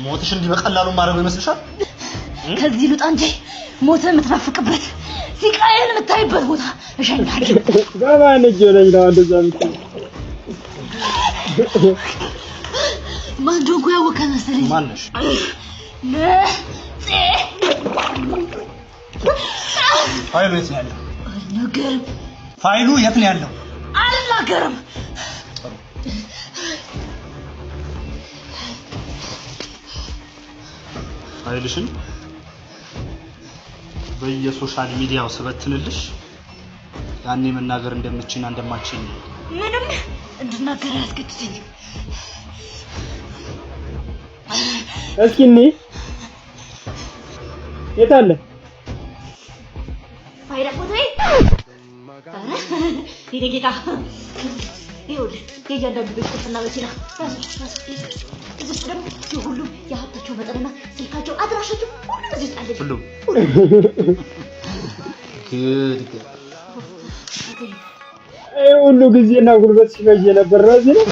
ሞትሽ እንዲህ በቀላሉ ማረግ ይመስልሻል? ከዚህ ልውጣ እንጂ ሞት የምትናፍቅበት ሲቃየን የምታይበት ቦታ እሸኛለሁ። ጋማን እጆለኝ ነው እንደዛ ምትል ማን ጆንኩ ያወቀ መሰለኝ። ማንሽ? ፋይሉ የት ነው ያለው? አልናገርም። ፋይሉ የት ነው ያለው? አልናገርም። ፋይልሽን በየሶሻል ሚዲያው ስበትንልሽ ያኔ መናገር እንደምችና እንደማችኝ ምንም እንድናገር አያስገድደኝ። እስኪኒ የት አለ ፋይዳ ፎቶዬ? ይሄ ጌታ ይኸውልህ የእያንዳንዱ ቤት ቁጥርና መኪና እዚህ ደግሞ የሁሉም የሀብታቸው መጠንና ስልካቸው አድራሻቸው ሁሉም እዚህ አለ። ሁሉም ሁሉ ጊዜና ጉልበት ሲፈጅ ነበር። እዚህ ነው